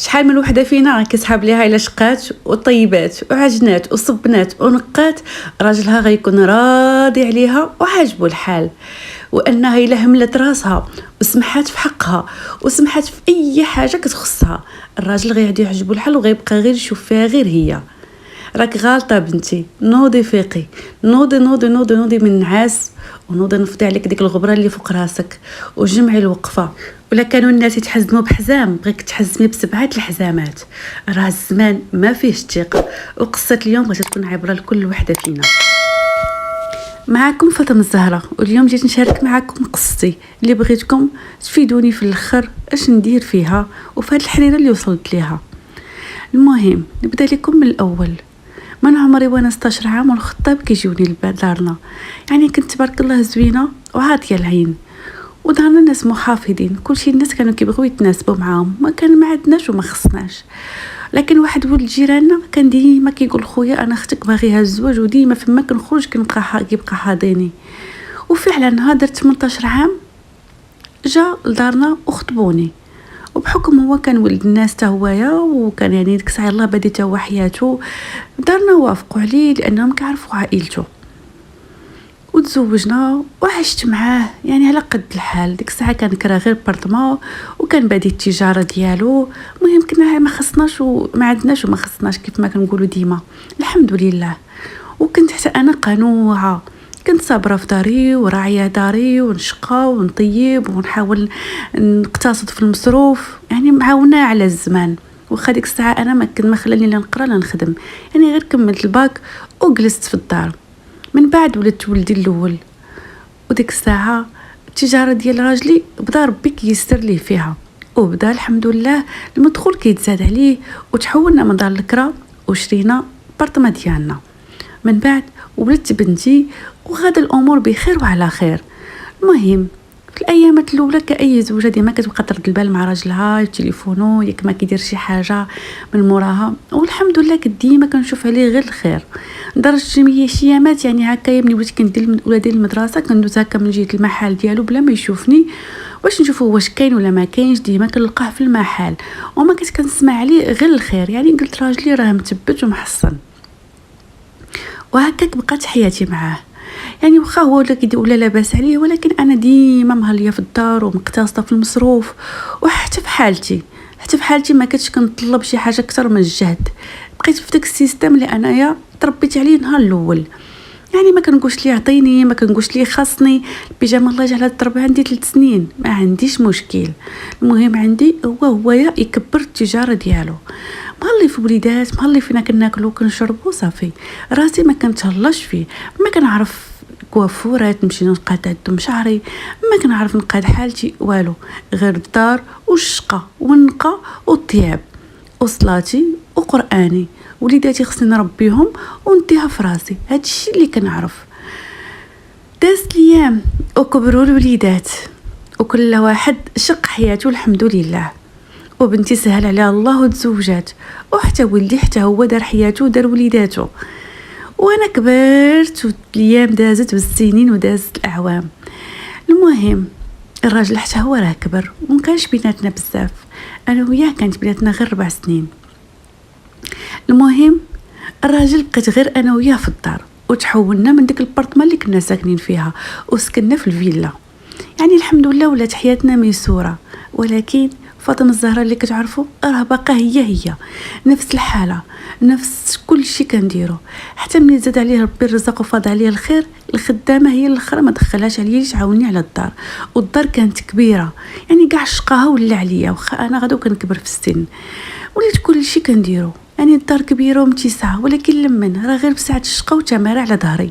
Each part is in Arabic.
شحال من وحده فينا كيسحاب ليها الا شقات وطيبات وعجنات وصبنات ونقات، راجلها غيكون راضي عليها وعاجبو الحال، وانها الا هملت راسها وسمحات في حقها وسمحات في اي حاجه كتخصها، الراجل غيعدي يعجبو الحال وغيبقى غير يشوف فيها غير هي. راك غالطه بنتي، نوضي فيقي، نوضي نوضي نوضي نوضي من النعاس، ونوضي نفضي عليك ديك الغبره اللي فوق راسك وجمعي الوقفه. ولا كانوا الناس يتحزموا بحزام بغيك تحزمي بسبعه الحزامات. راه الزمان ما فيهش الثقه، وقصه اليوم بغيت تكون عبره لكل وحده فينا. معكم فاطمه الزهراء، واليوم جيت نشارك معكم قصتي اللي بغيتكم تفيدوني في الاخر اش ندير فيها وفي هاد الحريره اللي وصلت ليها. المهم نبدا لكم من الاول. من عمري وانا 16 عام والخطاب كيجيوني لدارنا، يعني كنت تبارك الله زوينه وعاطيه العين، ودارنا الناس محافظين، كلشي الناس كانوا كيبغيو يتناسبوا معاهم، ما عندناش وما خصناش. لكن واحد ولد جيراننا كان ديما كيقول خويا انا اختك باغيها الزواج، وديما فما كنخرج كيبقى حاضيني. وفعلا درت 18 عام جا لدارنا وخطبوني، وبحكم هو كان ولد الناس تا هوايا، وكان يعني ديك الساعه الله بادي تا هو حياته، دارنا وافقوا عليه لانهم كيعرفوا عائلته، وتزوجنا وعشت معاه يعني على قد الحال. ديك الساعه كان كرا غير بارطما، وكان بادي التجاره ديالو. المهم كنا ما خصناش وما عندناش وما خصناش كيف ما كنقولوا ديما، الحمد لله. وكنت حتى انا قنوعه، كنت صابره في داري وراعيه داري، ونشقى ونطيب ونحاول نقتصد في المصروف، يعني معاونه على الزمان. واخا ديك الساعه انا ما خلاني لا نقرا لا نخدم، يعني غير كملت الباك وجلست في الدار. من بعد ولدت ولدي الاول، وديك الساعه التجاره ديال راجلي بدا ربي كيسر ليه فيها، وبدا الحمد لله المدخول كيتزاد عليه، وتحولنا من دار الكرا وشرينا بارطما ديالنا. من بعد ولدت بنتي، وغدا الامور بخير وعلى خير. المهم في الايامات الاولى كاي زوجه ديما كتبقى ترد البال مع راجلها تليفونو ياك ما كيدير شي حاجه من موراها، والحمد لله ديما كنشوف عليه غير الخير. لدرجه شي ايامات يعني هكا ملي وليت كندير ولادي المدرسه كندوز هكا من جهه المحل ديالو بلا ما يشوفني، واش نشوفوا واش كاين ولا ما كاينش، ديما كنلقاه في المحل وما كنسمع عليه غير الخير. يعني قلت راجلي راه مثبت ومحصن، وهكاك بقات حياتي معاه. يعني واخا هو ولا لاباس عليه، ولكن انا ديما مهليه في الدار ومقتصده في المصروف، وحتى في حالتي ما كنتش كنطلب شي حاجه اكثر من الجهد. بقيت في داك السيستم اللي انايا تربيت عليه نهار الاول، يعني ما كنقولش ليه عطيني، ما كنقولش ليه خاصني. البيجامه الله يجعلها تربي عندي 3 سنين ما عنديش مشكل. المهم عندي هو يكبر التجاره ديالو، مهلي في وليدات، مهلي فينا كناكلو كنشربو صافي. راسي ما كنتهلاش فيه، ما كنعرف كوافورات نمشي نقاد عندهم شعري، ما كنعرف نقاد حالتي والو، غير الدار والشقه والنقا والطياب وصلاتي وقراني. وليداتي خصني نربيهم ونديها في راسي، هادشي اللي كنعرف. دازت الايام وكبروا الوليدات، وكل واحد شق حياته الحمد لله. وبنتي سهل عليها الله وتزوجات، وحتى ولدي حتى هو دار حياته ودار وليداته. وانا كبرت والايام دازت بالسنين ودازت الاعوام. المهم الراجل حتى هو راه كبر ومكانش بيناتنا بزاف، انا وياه كانت بيناتنا غير 4 سنين. المهم الراجل بقيت غير انا وياه في الدار، وتحولنا من ديك البارطما اللي كنا ساكنين فيها وسكننا في الفيلا. يعني الحمد لله ولات حياتنا ميسوره، ولكن فاطمه الزهراء اللي كتعرفوا راه باقا هي نفس الحاله، نفس كل شيء كنديرو. حتى ملي زاد عليه ربي الرزق وفاض عليه الخير، الخدامه هي الاخرى ما دخلهاش عليا تعاوني على الدار، والدار كانت كبيره يعني كاع شقاها ولا عليا، واخا انا غادو كنكبر في السن وليت كل شيء كنديرو. يعني الدار كبيره ومتسعه، ولكن لمن راه غير بساعه الشقه وتماره على ظهري.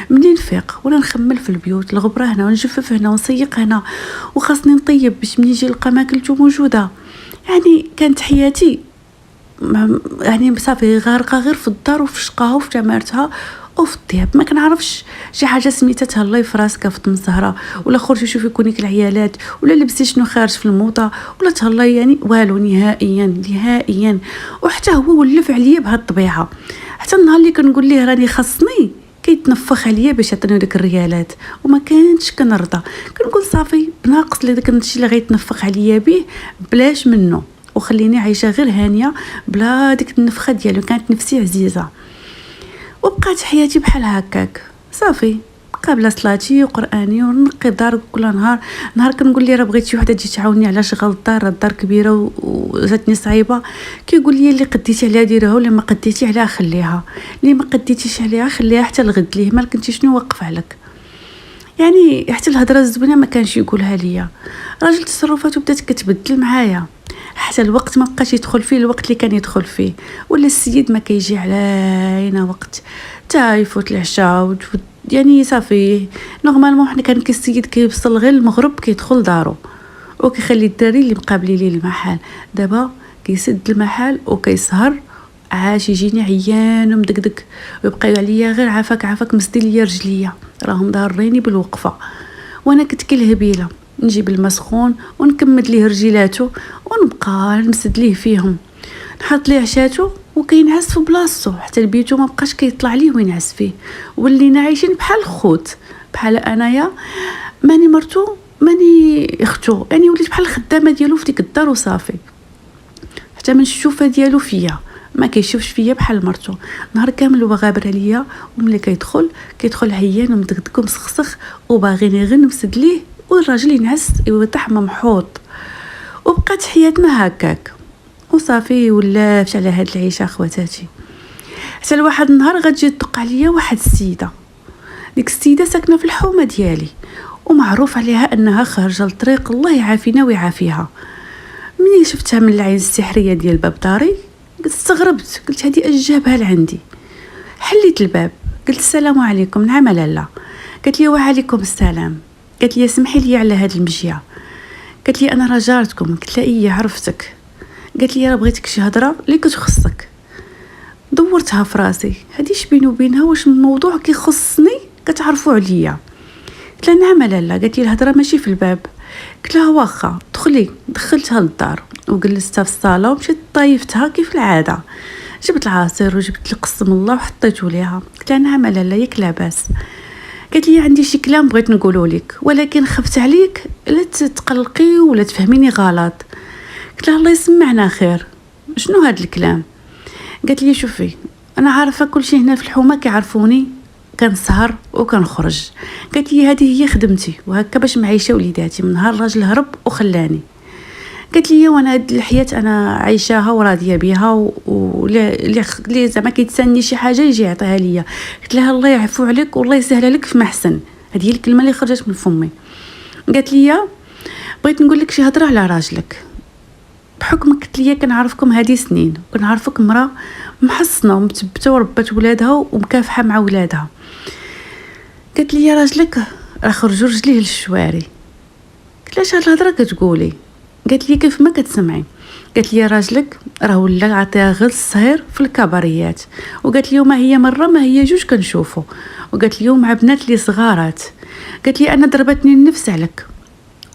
منين نفيق ولا نخمل في البيوت، الغبره هنا ونجفف هنا ونسيق هنا، وخاصني نطيب باش منين يجي نلقى ماكلته موجوده. يعني كانت حياتي يعني صافي غارقه غير في الدار وفي شقاها وفي تمارتها وفي الطياب. ما كنعرفش شي حاجه سميتها الله في راسك فاطمه الزهراء، ولا خرجي شوفي كونيك العيالات، ولا لبسي شنو خارج في الموطه، ولا تهلا يعني والو نهائيا. وحتى هو ولف عليا بهاد الطبيعه، حتى النهار اللي كنقول ليه راني خاصني كيتنفخ عليا باش يعطيني ديك الريالات، وما كانتش كنرضى. كنقول صافي بناقص لي داك الشيء اللي غيتنفخ عليا به بلاش منه، وخليني عايشه غير هانيه بلا ديك النفخه ديالو. كانت نفسي عزيزه وبقات حياتي بحال هكاك صافي، بقى بلا صلاتي وقراني ونقي الدار كل نهار كنقول لي راه بغيت شي وحده تجي تعاوني على شغل الدار، الدار كبيره وجاتني صعيبه. كيقول لي اللي قديتي عليها ديرها واللي ما قديتي عليها خليها، اللي ما قديتيش عليها خليها حتى الغد ليه ما كنتي شنو وقف عليك. يعني حتى الهضره الزوينه ما كانش يقولها ليا. راجل تصرفاته بدات كتبدل معايا، حتى الوقت ما بقاش يدخل فيه الوقت اللي كان يدخل فيه، ولا السيد ما كيجي علينا وقت تا يفوت العشاء يعني صافي. نورمالمون حنا كان السيد كيوصل غير المغرب كيدخل دارو وكيخلي الدراري اللي مقابلين ليه المحل. دابا كيسد المحل وكيسهر عاش يجيني عيان ومدقدق ويبقى عليا غير عافاك مسدي ليا رجليا راهم ضاريني بالوقفه. وانا كنت كالهبيله نجيب الماء سخون ونكمد ليه رجيلاته ونبقى نمسد ليه فيهم، نحط ليه عشاتو وكينعس في بلاصتو حتى البيتو ما بقاش كيطلع ليه وينعس فيه. ولينا عايشين بحال الخوت، بحال انايا ماني مرتو ماني اختو، يعني وليت بحال الخدامه ديالو في ديك الدار وصافي. حتى من الشوفه ديالو فيا ما كيشوفش فيا بحال مرتو، نهار كامل هو غابر عليا وملي كيدخل عيان ومدقدق ومسخسخ وباغيني غير نمسد ليه والراجل ينعس ويطيح ممحوط. وبقات حياتنا هكاك وصافي. ولات على هاد العيشه خواتاتي حتى لواحد النهار غتجي تدق عليا واحد السيده. ديك السيده ساكنه في الحومه ديالي ومعروف عليها انها خارجه للطريق، الله يعافينا ويعافيها. مني شفتها من العين السحريه ديال باب داري استغربت، قلت هذه اش جابها لعندي. حليت الباب قلت السلام عليكم. نعم لاله. قالت لي وعليكم السلام. قالت لي سمحي لي على هاد المجيه. قالت لي انا راه جارتكم. قلت لها ايه عرفتك. قالت لي راه بغيتك شي هضره اللي كتخصك. دورتها في راسي هاديش بيني وبينها واش الموضوع كيخصني كتعرفوا عليا. قلت لها نعم لاله. قالت لي الهضره ماشي في الباب. قلت لها واخا دخلي. دخلتها للدار وجلستها في الصاله ومشيت طايفتها كيف العاده، جبت العصير وجبت القسم الله وحطيته ليها. قلت لها نعم لاله ياك لاباس. قالت لي عندي شي كلام بغيت نقوله لك ولكن خفت عليك لا تقلقي ولا تفهميني غلط. قلت لها الله يسمعنا خير. شنو هاد الكلام؟ قالت لي شوفي انا عارفه كل شيء هنا في الحومه كيعرفوني كنسهر وكنخرج. قالت لي هذه هي خدمتي وهكا باش معيشه وليداتي من نهار الراجل هرب وخلاني. قالت لي وانا هاد الحياه انا عايشاها وراضيه بها واللي زعما كيتسني شي حاجه يجي يعطيها ليا. قلت لها الله يعفو عليك والله يسهل لك في محسن. هذه هي الكلمه اللي خرجت من فمي. قالت لي بغيت نقول لك شي هضره على راجلك. بحكم قلت لي كنعرفكم هذه سنين وكنعرفك مراه محصنه ومتبته وربات ولادها ومكافحه مع ولادها. قالت لي راجلك راه خرجوا رجليه للشواري. قلت لها هاد الهضره كتقولي؟ قالت لي كيف ما كتسمعي. قالت لي راجلك راه ولا عطيها غير الصهير في الكباريات. وقالت لي ما هي مره ما هي جوج كنشوفو. وقالت لي مع بنات لي صغارات. قالت لي انا ضربتني النفس عليك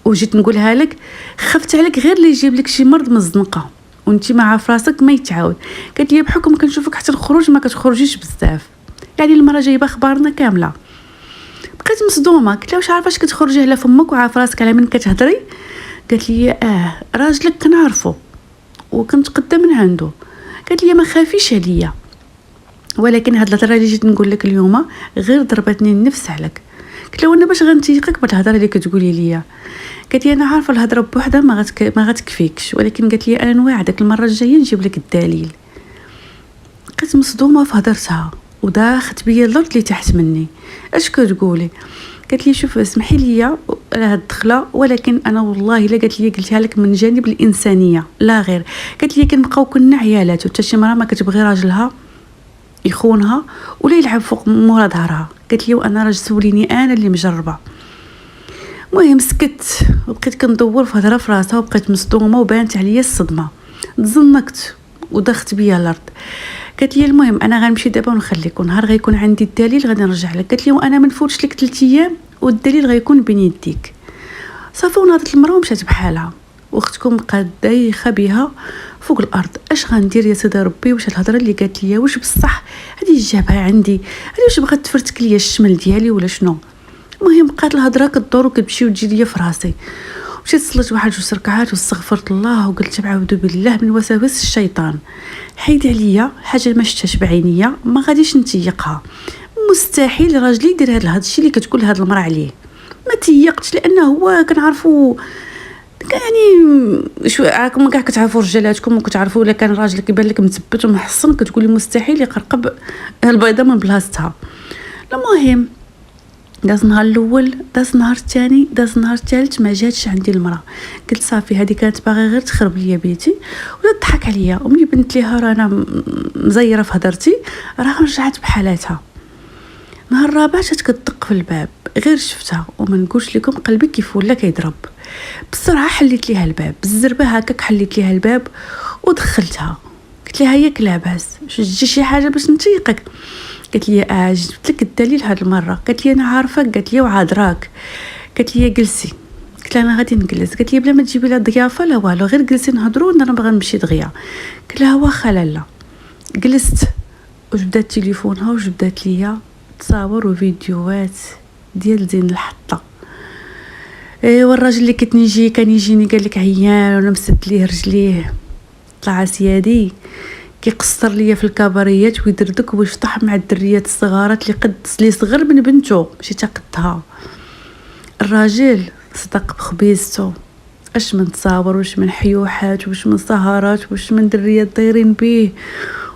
وجيت نقولها لك، خفت عليك غير اللي يجيب لك شي مرض من الزنقه وانت مع فراسك ما يتعاود. قالت لي بحكم كنشوفك حتى الخروج ما كتخرجيش بزاف، يعني المره جايبه اخبارنا كامله. بقيت مصدومه قلت لها واش عارفه اش كتخرجي على فمك وعارفه راسك على من كتهضري؟ قالت لي راجلك كنعرفو وكنت قدام من عنده. قالت لي ما خافيش عليا ولكن هاد الهضره اللي جيت نقول لك اليوم غير ضربتني النفس عليك. قلت لها وانا باش غنتيقك بالهضره اللي كتقولي ليا؟ قالت لي انا عارفه الهضره بوحدها ما غتكفيكش ولكن قالت لي انا نواعدك المره الجايه نجيب لك الدليل. بقيت مصدومه في هضرتها وداخت بيا الارض اللي تحت مني. اش كتقولي؟ قالت لي شوف اسمحي لي على هاد الدخله ولكن انا والله الا قلتها لك من جانب الانسانيه لا غير. قالت لي كنبقاو كنا عيالات وحتى شي مرا ما كتبغي راجلها يخونها ولا يلعب فوق مورا ظهرها. قالت لي وانا راجل سوليني انا اللي مجربه. المهم سكت وبقيت كندور في هضره في راسها وبقيت مصدومه وبانت عليا الصدمه. تزنقت ودخت بيا الارض. قالت لي المهم انا غنمشي دابا ونخليك ونهار غيكون عندي الدليل غادي نرجع لك. قالت لي وانا ما نفوتش لك 3 ايام والدليل غيكون بين يديك. صافي وناضت المراه ومشات بحالها واختكم بقات دايخه بها فوق الارض. اش غندير يا سيدي ربي؟ واش الهضره اللي قالت لي واش بصح هذه جابها عندي؟ هذه واش بغات تفرتك ليا الشمل ديالي ولا شنو؟ المهم بقات الهضره كدور وكتمشي وتجي ليا في راسي. مشيت صليت واحد 2 ركعات واستغفرت الله وقلت بعوذ بالله من وساوس الشيطان. حيد عليا حاجه ما شفتهاش بعينيا ما غاديش نتيقها. مستحيل راجلي يدير هذا الشيء اللي كتقول هاد المراه عليه. ما تيقتش لانه هو كنعرفوا يعني شو راكم كاع كتعرفوا رجالاتكم وكتعرفوا الا كان راجل كيبان لك مثبت ومحصن كتقولي مستحيل يقرقب البيضه من بلاصتها. المهم داز نهار الاول، داز نهار الثاني، داز نهار الثالث، ما جاتش عندي المراه. قلت صافي هذه كانت باغي غير تخرب ليا بيتي ولا تضحك عليا. وملي بنت ليها رانا مزيره في هضرتي راه رجعت بحالاتها. نهار الرابع جات كتدق في الباب، غير شفتها وما نقولش لكم قلبي كيف ولا كيضرب. بسرعه حليت ليها الباب بالزربه هكاك، حليت ليها الباب ودخلتها. قلت لها ياك لاباس تجي شي حاجه باش نتيقك؟ قالت لي جبت لك الدليل هاد المره. قالت لي انا عارفه. قالت لي وعادراك. قالت لي جلسي. قلت لها انا غادي نجلس. قالت لي بلا ما تجيبي لها ضيافه لا والو، غير جلسي نهضروا وانا باغا نمشي دغيا. قلت لها واخا لالا. جلست وجبدات تليفونها وجبدات ليا تصاور وفيديوهات ديال زين الحطه. والراجل اللي كنت نجي كان يجيني قال لك عيان ولا مسد ليه رجليه طلع سيادي كيقصر ليا في الكباريات ويدردك ويشطح مع الدريات الصغارات اللي صغر من بنته ماشي تقدها. الراجل صدق بخبيزته، اش من تصاور واش من حيوحات واش من سهرات واش من دريات دايرين بيه،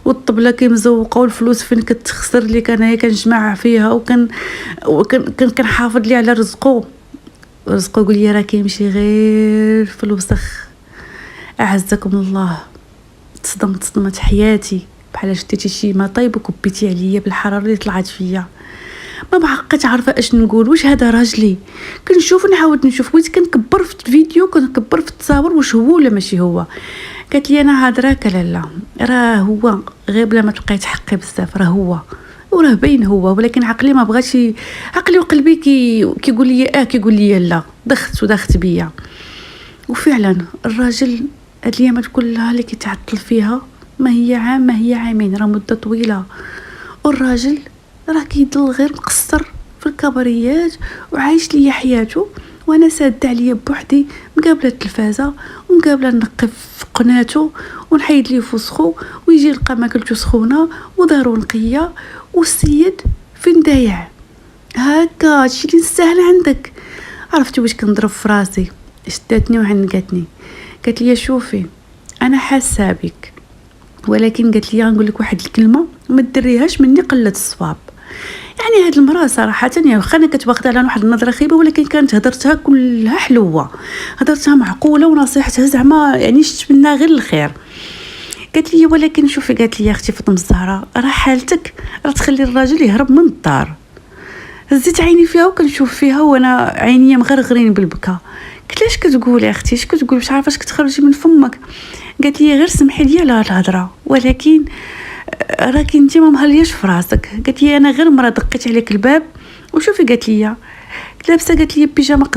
والطبله كيمزوقه والفلوس فين كتخسر لي كان كنجمع فيها وكان حافظ لي على رزقه يقول لي راه كيمشي غير في الوسخ. اعزكم الله صدمت حياتي بحال شتيتي شي ما طيب وكبيتي عليا بالحراره اللي طلعت فيا. ما بقيت عارفه اش نقول. واش هذا راجلي؟ كنشوف نحاول نشوف ويت كنكبر في الفيديو كنكبر في التصاور واش هو ولا ماشي هو. قالت لي انا هادراك لالا راه هو غير بلا ما تبقاي تحقي بزاف راه هو وراه باين هو، ولكن عقلي ما بغاش. عقلي وقلبي كيقول لي كيقول لي لا. دخت بيا وفعلا الراجل هاد الايامات كلها اللي كيتعطل فيها ما هي عام ما هي عامين راه مده طويله. والراجل راه كيضل غير مقصر في الكبريات وعايش ليا حياته وانا ساده عليا بوحدي مقابله التلفازه ومقابله نقف في قناته ونحيد ليه فسخو ويجي يلقى ماكلته سخونه ودارو نقيه والسيد فين دايع هكا. هادشي اللي نستاهل عندك. عرفتي واش كنضرب في راسي؟ شداتني وعنقتني. قالت لي شوفي انا حاسه بك، ولكن قالت لي غنقول لك واحد الكلمه وما تدريهاش مني قله الصواب. يعني هاد المراه صراحه يعني واخا انا كتواخدها على واحد النظره خيبه ولكن كانت هضرتها كلها حلوه، هضرتها معقوله ونصيحتها زعما يعني شفت منها غير الخير. قالت لي ولكن شوفي، قالت لي يا اختي فاطمه الزهراء راه حالتك راه تخلي الراجل يهرب من الدار. هزيت عيني فيها وكنشوف فيها وانا عينيا مغرغرين بالبكا. قلت لاش كتقولي اختي اش كتقولي باش عارفه اش كتخرجي من فمك؟ قالت لي غير سمحي لي على هاد الهضره ولكن راكي انت ما مهلياش في راسك. قالت لي انا غير مره دقيت عليك الباب وشوفي قالت لي لابسه، قالت لي بيجامه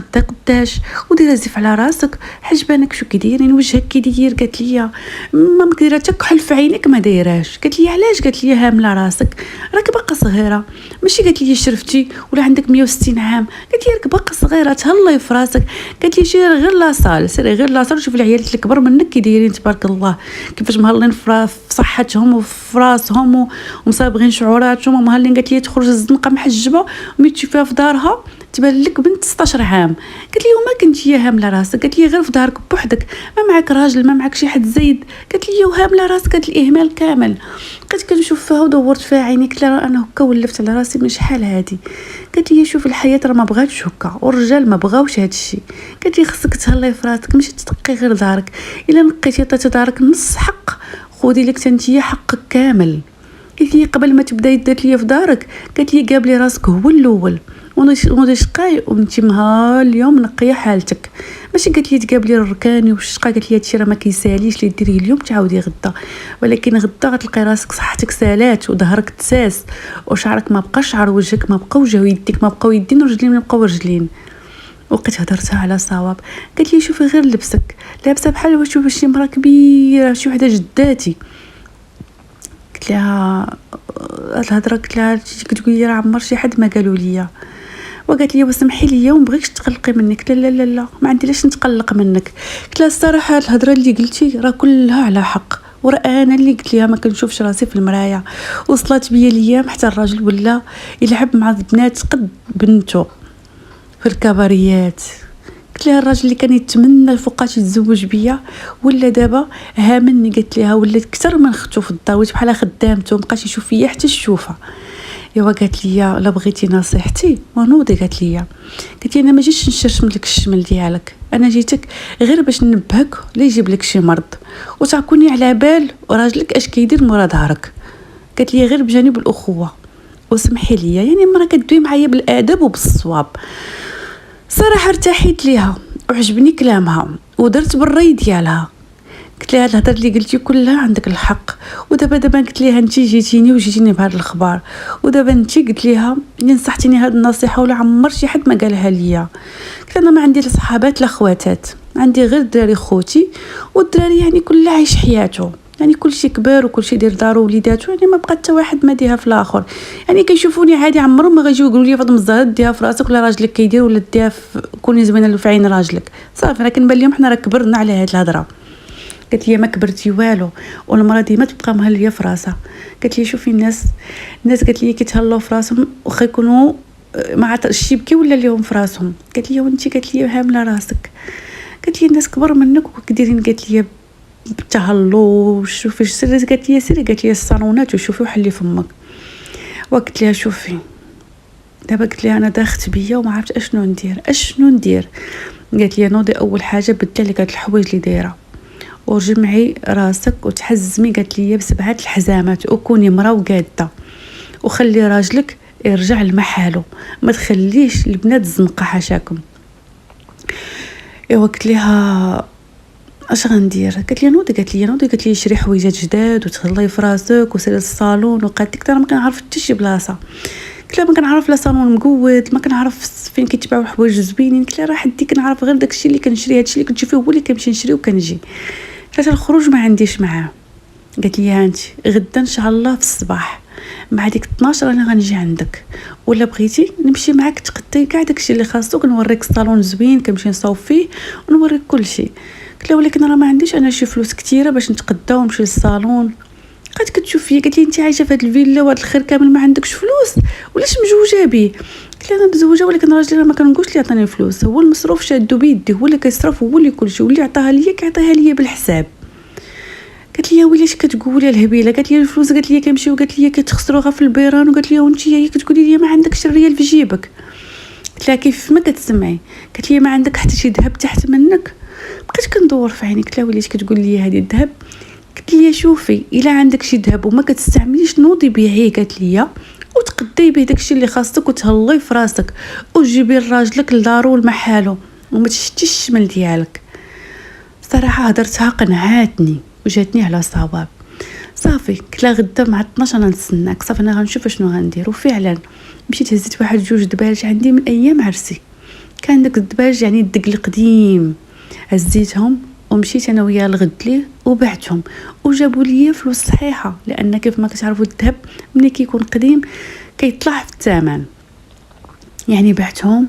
قداش وديرها زيف على راسك حجبانك شو كيديرين وجهك كيدير. قالت لي ما مكديره حتى كحل في عينيك ما دايراش. قالت لي علاش؟ قالت لي هامله راسك راك باقا صغيره ماشي قالت لي شرفتي ولا عندك 160 عام. قالت لي راك باقا صغيره تهلاي في راسك. قالت لي سيري غير لاصال سيري غير لاصال وشوف العيالات اللي كبر منك كيدايرين تبارك الله كيفاش مهلين في صحتهم وفي راسهم ومصابغين شعوراتهم ومهلين. قالت لي تخرج الزنقه محجبه وملي تشوفيها في دارها تبان لك بنت 16 عام. قالت لي وما كنتي هامله راسك؟ قالت لي غير في دارك بوحدك ما معك راجل ما معك شي حد زايد. قالت لي وهامله راسك؟ قالت الاهمال كامل. بقيت كنشوف فيها ودورت فيها عيني قلت لها انا هكا ولفت على راسي من شحال هادي. قالت لي شوف الحياه راه ما بغاتش هكا والرجال ما بغاوش هاد الشيء. قالت لي خصك تهلاي في راسك ماشي تتقي غير دارك، الا نقيتي عطيتي دارك نص حق خودي لك تنتيا حقك كامل. قالت لي قبل ما تبداي دات لي في دارك قالت لي قابلي راسك هو الاول ونوضي شقاي وانت مها اليوم نقيه حالتك ماشي قالت لي تقابلي الركاني والشقا. قالت لي هادشي راه ما كيساليش اللي ديريه اليوم تعاودي غدا، ولكن غدا غتلقاي راسك صحتك سالات وظهرك تساس وشعرك ما بقاش شعر وجهك ما بقى وجه ويديك ما بقاو يدين ورجلين ما بقاو رجلين. وقت هضرتها على صواب. قالت لي شوفي غير لبسك لابسه بحال واش شوفي شي مرا كبيره شي وحده جداتي. قلت لها الهضره قلت لها كتقولي راه عمر شي حد ما قالوا لي وقالت لي وسمحي لي وما بغيتش تقلقي منك. لا لا لا لا ما عندي لاش نتقلق منك. قلت لها الصراحه الهضره اللي قلتي راه كلها على حق، وراه انا اللي قلت لها ما كنشوفش راسي في المرايه. وصلت بيا الايام حتى الراجل ولا يلعب مع البنات قد بنته في الكباريات. قلت لها الراجل اللي كان يتمنى فوقاش يتزوج بيا ولا دابا هامني. قالت لها ولات اكثر من اختو في الدار، ولات بحال خدامته مابقاش يشوف فيا حتى الشوفه. ايوا قالت لي لا بغيتي نصيحتي ونوضي. قالت لي انا ما جيتش نشرشم لك الشمل ديالك، انا جيتك غير باش ننبهك لا يجيب لك شي مرض وتعكوني على بال راجلك اش كيدير مورا ظهرك. قالت لي غير بجانب الاخوه وسمحي لي، يعني مرا كدوي معايا بالادب وبالصواب. صراحه ارتحيت ليها وعجبني كلامها ودرت بالري ديالها. قلت لها الهضره اللي قلتي كلها عندك الحق، ودابا قلت لها انت جيتيني بهذا الاخبار، ودابا انت قلت لها اللي نصحتيني هذه النصيحه ولا عمر شي حد ما قالها ليا. قلت انا ما عندي لا صحابات لا خواتات، عندي غير الدراري خوتي، والدراري يعني كل عايش حياته، يعني كل شيء كبر وكل شيء دير دارو وليداتو، يعني ما بقى حتى واحد ما ديها في الاخر. يعني كيشوفوني عادي عمرهم ما غيجيو يقولوا لي فاطمه الزهراء ديها في راسك ولا راجلك كيدير ولا ديها كوني زوينه في عين راجلك. صافي راه كنبان لهم حنا راه كبرنا على هاد الهضره. قالت لي ما كبرتي والو والمراه ديما تبقى مهليه في راسها. قالت لي شوفي الناس قالت لي كيتهلاو في راسهم واخا يكونوا ما عرف الشبكي ولا ليهم في راسهم. قالت لي وانت قالت لي هامله راسك. قالت لي الناس كبر منك وكديرين. قالت لي بالتهلو شوفي سيري. قالت لي الصالونات وشوفي وحلي فمك. وقلت لها شوفي دابا قلت لها انا داخت بيا وما عرفت اشنو ندير. قالت لي نوضي اول حاجه بدلي لك هاد الحوايج اللي دايره ورجمعي راسك وتحزمي. قالت لي ب7 الحزامات وكوني مرا وقاده وخلي راجلك يرجع لمحاله، ما تخليش البنات الزنقه حاشاكم. ايوا قلت لها اش غندير. قالت لي شري حويجات جداد وتهلاي في راسك وسيري للصالون. وقالت لك انا ما كنعرف حتى شي بلاصه. قلت لها ما كنعرف لا صالون مقود، ما كنعرف فين كيتباعوا الحوايج زوينين. قلت لها راه حدي كنعرف غير داكشي اللي كنشري، هادشي اللي كنشوفيه هو اللي كنمشي نشري وكنجي. حتى الخروج ما عنديش معاه. قالت لي انت غدا ان شاء الله في الصباح مع ديك 12 انا غنجي عندك، ولا بغيتي نمشي معاك تقدي كاع داكشي اللي خاصك، نوريك الصالون زوين كنمشي نصاوب فيه ونوريك كل شيء. قلت لها ولكن راه ما عنديش انا شي فلوس كثيره باش نتقدى ونمشي للصالون. قالت كتشوف فيا. قالت لي انت عايشه في هذه الفيلا وهذا الخير كامل ما عندكش فلوس ولاش مزوجه بيه. قلت لها انا مزوجه ولكن راجلي راه ما كنقولش لي عطاني الفلوس، هو المصروف شادو بيديه، هو اللي كيصرف هو اللي كلشي، واللي عطاها ليا كيعطيها ليا بالحساب. قالت لي ويلاش كتقولي الهبيله. قالت لي الفلوس قالت لي كيمشيو، قالت لي كتخسروها في البيران. وقالت لي وانت هي كتقولي لي ما عندكش الريال في جيبك. قلت لها كيف ما كتسمعي. قالت لي ما عندك حتى شي ذهب تحت منك. بقيت كندور في عيني. قلت لها ويلاش كتقول لي هذه الذهب. قلت لي شوفي الا عندك شي ذهب وما كتستعمليش نوضي بيعيه. قالت لي وتقدي به داكشي اللي خاصك وتهلي في راسك وجيبي لراجلك لدارو لمحالو وما تشتيش الشمل ديالك. صراحه هضرتها قنعاتني وجاتني على صواب. صافي قلت لها غدا مع 12 انا نستناك. صافي انا غنشوف شنو غندير. وفعلا مشيت هزيت واحد 2 دباج عندي من ايام عرسي، كان داك الدباج يعني الدق القديم، هزيتهم ومشيت انا وياه الغد ليه وبعتهم وجابوا لي فلوس صحيحه، لان كيف ما كتعرفوا الذهب ملي كيكون قديم كيطلع في الثمن. يعني بعتهم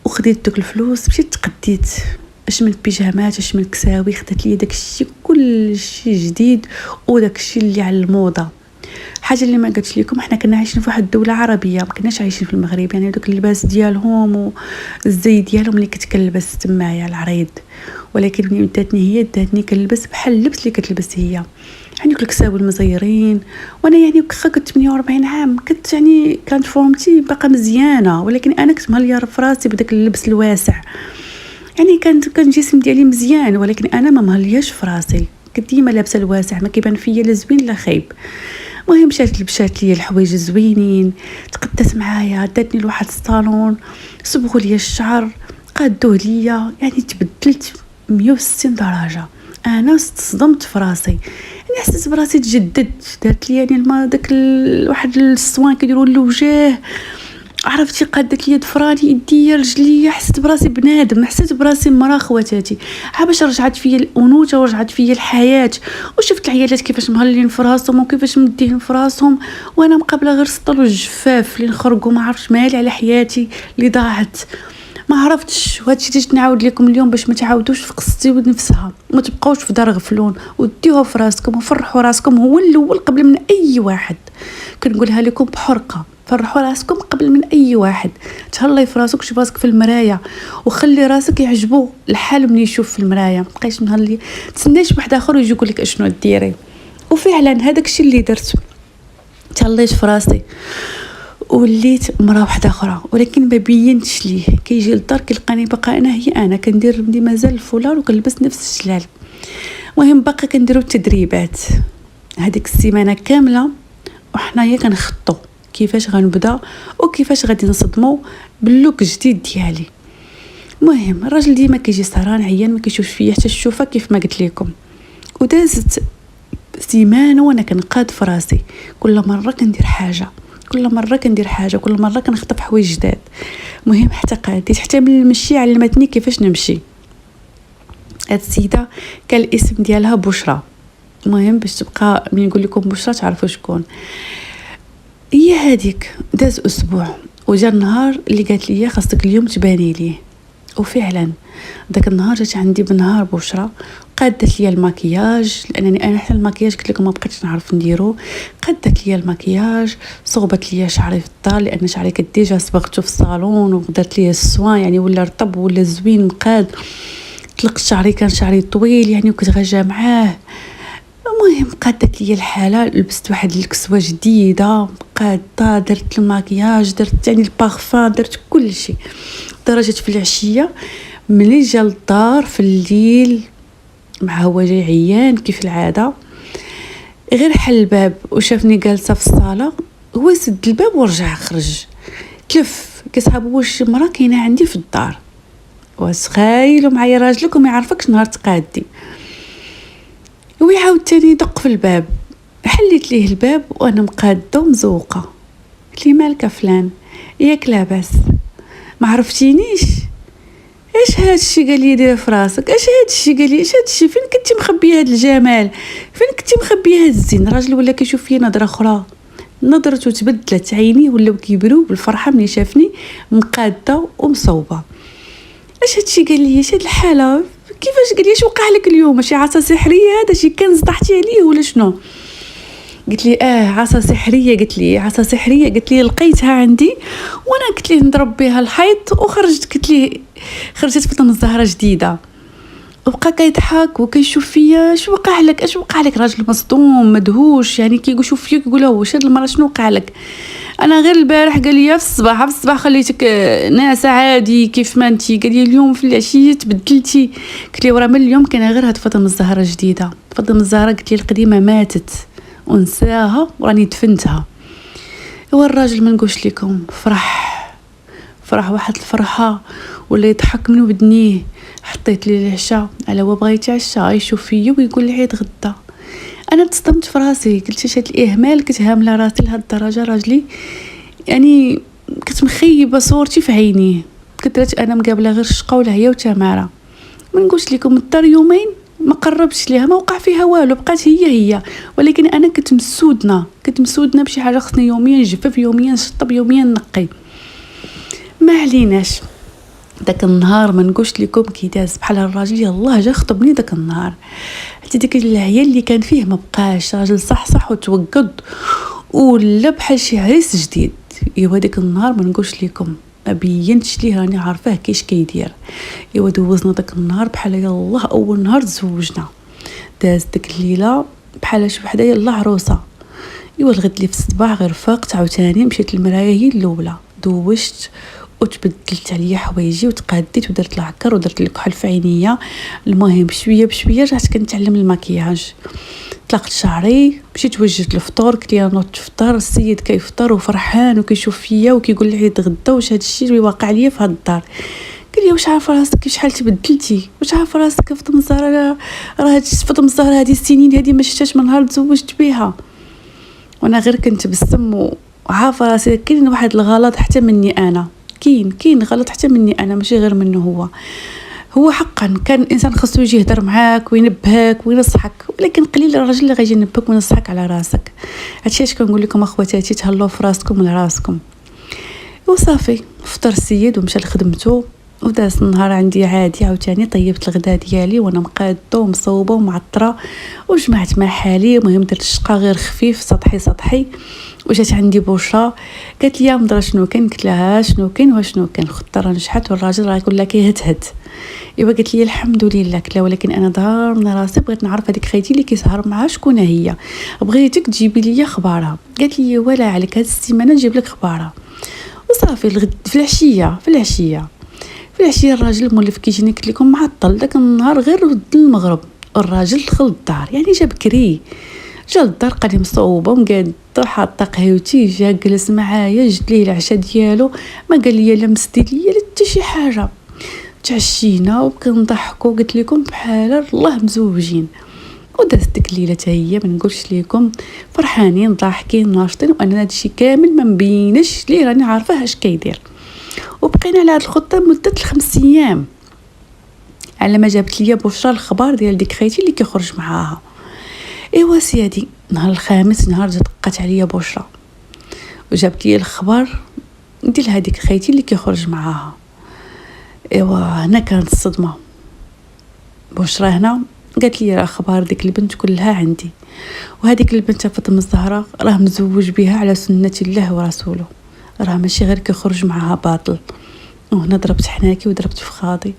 وخديت دوك الفلوس مشيت تقديت اشمل بيجامات اشمل كساوي، خدت لي داكشي كل شيء جديد وداكشي اللي على الموضه. حاجه اللي ما قلتش لكم، احنا كنا عايشين في واحد الدوله عربيه، ما كناش عايشين في المغرب. يعني دوك اللباس ديالهم والزي ديالهم اللي كتكلبس تمايا العريض، ولكن ملي داتني هي داتني كنلبس بحال اللبس اللي كتلبس هي. يعني دوك الكساوي المزيرين، وانا يعني واخا كنت 48 عام كنت يعني كانت فورمتي باقا مزيانه، ولكن انا كنت مهليه في راسي بداك اللبس الواسع. يعني كان الجسم ديالي مزيان ولكن انا ما مهلياش في راسي، كنت ديما لابسه الواسع ما كيبان فيا لا زوين لا خايب. المهم مشات لبشات لي الحوايج الزوينين، تقدت معايا، داتني لواحد الصالون، صبغوا لي الشعر، قادوه ليا، يعني تبدلت 160 درجه. انا صدمت في راسي، يعني حسيت براسي تجددت. دارت لي يعني داك واحد الصوان كيديروا للوجه عرفتي قادت لي ضفراني يديا رجليا، حسيت براسي بنادم، حسيت براسي مرا خواتاتي. باش رجعت فيا الانوثه ورجعت فيا الحياه، وشفت العيالات كيفاش مهلين في راسهم وكيفاش مدين في راسهم، وانا مقابله غير السطل والجفاف اللي نخرجوا. ما عرفتش مالي على حياتي اللي ضاعت، ما عرفتش. وهادشي اللي جيت نعاود لكم اليوم باش ما تعاودوش في قصتي نفسها، ما تبقاوش في دار غفلون، وديوها في راسكم وفرحوا راسكم هو الاول قبل من اي واحد. كنقولها لكم بحرقه، فرحوا راسكم قبل من اي واحد. تهلاي في راسك، شوف راسك في المرايه وخلي راسك يعجبو الحال ملي يشوف في المرايه. ما بقيتش مهلي تسناش واحد اخر يجي يقول لك اشنو ديري. وفعلا هذاك الشيء اللي درت، تهليت في راسي وليت مرا واحده اخرى، ولكن ما بينتش ليه. كيجي للدار كيلقاني باقا انا هي انا، كندير بني مازال الفولار وكنلبس نفس الشلال. المهم باقا كنديروا التدريبات هذيك السيمانه كامله، وحنايا كنخطو كيفاش غنبدا وكيفاش غادي نصدموا باللوك الجديد ديالي. المهم الراجل ديما كيجي سهران عيان، ما كيشوفش فيا حتى الشوفه كيف ما قلت لكم. ودازت سيمانه وانا كنقاد في راسي، كل مره كندير حاجه، كل مره كنخطف حوايج جداد. المهم حتى قاديت، حتى من المشي علمتني كيفاش نمشي. هاد السيده كان الاسم ديالها بشرى. المهم باش تبقى ملي نقول لكم بشرى تعرفوا شكون هي هذيك. داز اسبوع وجا النهار اللي قالت لي خاصك اليوم تباني ليه. وفعلا داك النهار جات عندي بنهار بشرى، قادت لي المكياج، لانني انا حتى المكياج قلت لكم ما بقيتش نعرف نديرو. قادت لي المكياج، صوبت لي شعري في الدار لان شعري ديجا صبغته في الصالون، ودرت لي السوان يعني ولا رطب ولا زوين مقاد. طلقت شعري، كان شعري طويل يعني وكنت غاجه معاه. المهم قادت لي الحاله، لبست واحد الكسوه جديده قاده، درت المكياج، درت يعني البارفان، درت كل شيء. درجه في العشيه ملي جا للدار في الليل مع هو جاي عيان كيف العاده، غير حل الباب وشافني جالسه في الصاله، هو سد الباب ورجع خرج تلف كيصحاب واش مرا كاينه عندي في الدار. وتخيلوا معايا راجلك وما يعرفكش نهار تقادي. ويعاود تاني يدق في الباب، حليت ليه الباب وانا مقاده ومزوقه. قلت لي مالك فلان، ياك لاباس ما عرفتينيش؟ ايش هاد الشيء قال لي دير في راسك؟ ايش هاد الشيء قال لي؟ ايش هاد الشيء؟ فين كنتي مخبيه هاد الجمال؟ فين كنتي مخبيه هاد الزين؟ راجل ولا كيشوف فيا نظره اخرى، نظرته تبدلت، عيني ولاو كيبروا بالفرحه ملي شافني مقاده ومصوبه. ايش هاد الشيء قال لي؟ ايش هاد الحاله؟ كيفاش قال لي؟ اش وقع لك اليوم؟ شي عصا سحريه؟ هذا شي كنز طحتي عليه ولا شنو؟ قلت لي عصا سحريه. قلت لي عصا سحريه، قلت لي لقيتها عندي وانا قلت لي نضرب بها الحيط وخرجت. قلت لي خرجت فاطمه الزهراء جديده. وبقى كيضحك وكيشوف فيا. اش وقع لك؟ اش وقع لك؟ راجل مصدوم مدهوش يعني كيقول شوف فيك، يقول له واش هاد المره شنو وقع لك؟ انا غير البارح قال لي في الصباح خليتك ناس عادي كيف ما انتي، قال لي اليوم في العشيه تبدلتي. قلت لي ورا من اليوم كاينه غير هاد فاطمه الزهراء جديده. فاطمه الزهراء قلت لي القديمه ماتت ونساها وراني دفنتها. هو الراجل ما نقولش لكم فرح واحد الفرحه ولا يضحك من ودنيه. حطيت لي العشاء على هو بغى يتعشى يشوف فيا ويقول لي عيد غدا. انا تصدمت في راسي، قلت شات الاهمال كنت هامله راسي لهاد الدرجه. راجلي يعني كنت مخيبه صورتي في عينيه. كثرت انا مقابله غير الشقه ولا هي وتماره. ما نقولش لكم الدار يومين ما قربتش ليها، ما وقع فيها والو، بقات هي. ولكن انا كنت مسودنا بشي حاجه خصني يوميا نجفف، يوميا نشطب، يوميا نقي. ما عليناش. داك النهار ما نقولش لكم كي داز بحال الراجل يلاه جا خطبني. داك النهار حتى ديك العيال اللي كان فيه ما بقاش. راجل صح وتوقد ولا بحال شي عريس جديد. ايوا ديك النهار ما نقولش لكم ما بينتش ليه راني عارفاه كيش كيدير. ايوا دوزنا داك النهار بحال يلاه اول نهار تزوجنا. داز ديك الليله بحال شي وحده يلاه عروسه. ايوا الغد لي في الصباح غير فاقت عاوتاني مشيت للمرايه هي الاولى، دوشت وتبدلت عليا حوايجي وتقاديت ودرت العكر ودرت الكحل في عينيا. المهم بشويه رجعت كنتعلم المكياج. طلقت شعري، مشيت وجدت الفطور. قلت لي نوض تفطر، السيد كيفطر وفرحان وكيشوف فيا وكيقول لي عيد غدا واش هذا الشيء اللي واقع ليا في هاد الدار. قال لي واش عارفه راسك شحال تبدلتي؟ واش عارفه راسك فاطمه الزهراء؟ راه فاطمه الزهراء هذه السنين هذه ما شفتهاش من نهار تزوجت بها. وانا غير كنت بسم وعارفه راسي كاين واحد الغلط حتى مني انا، كاين غلط حتى مني انا ماشي غير منه هو حقا كان الانسان خاصو يجي يهضر معاك وينبهك وينصحك، ولكن قليل الراجل اللي غيجي ينبهك وينصحك على راسك. هادشي اش كنقول لكم اخواتاتي، تهلاو في راسكم ولراسكم. وصافي فطر السيد ومشى لخدمته، وداز النهار عندي عادي. عاوتاني طيبت الغداء ديالي وانا مقاده ومصوبه ومعطره، وجمعت مع حالي. المهم درت الشقه غير خفيف سطحي. وجات عندي بشرى قالت لي مضره شنو كاين؟ قلت لها شنو كاين وشنو كاين؟ الخطه راه نجحت والراجل راه يقول لك يهتهت. ايوا قالت لي الحمد لله. قلت لها ولكن انا دار من راسي بغيت نعرف هذيك خيتي اللي كيسهر معها شكون هي، بغيتك تجيبي لي خبارها. قالت لي ولا عليك، هاد السيمانه نجيب لك خبارها. وصافي في العشيه الراجل مولف كيجيني قلت لكم معطل داك النهار غير ود المغرب. الراجل دخل الدار يعني جا بكري، جا للدار قال لي مصوبه ومقاده حاطه قهوتي، جا جلس معايا جبت ليه العشاء ديالو، ما قال لي لا مسدي لي لا حتى شي حاجه. تعشينا وكنضحكوا قلت لكم بحال الله مزوجين. ودازت ديك الليله حتى هي ما نقولش لكم فرحانين ضاحكين ناشطين، وانا هادشي كامل ما مبينش ليه راني عارفه اش كيدير. وبقينا على هاد الخطه مده 5 ايام على ما جابت لي بشرى الخبر ديال ديك خيتي اللي كيخرج معاها. ايوا سيادي نهار الخامس نهار جات دقات عليا بشرى وجابت لي الخبر ديال هذيك خيتي اللي كيخرج معاها. ايوا هنا كانت الصدمه. بشرى هنا قالت لي راه اخبار ديك البنت كلها عندي، وهذيك البنت فاطمه الزهراء راه مزوج بها على سنه الله ورسوله، راه ماشي غير كيخرج معها باطل. وهنا ضربت حناكي وضربت في خاضي.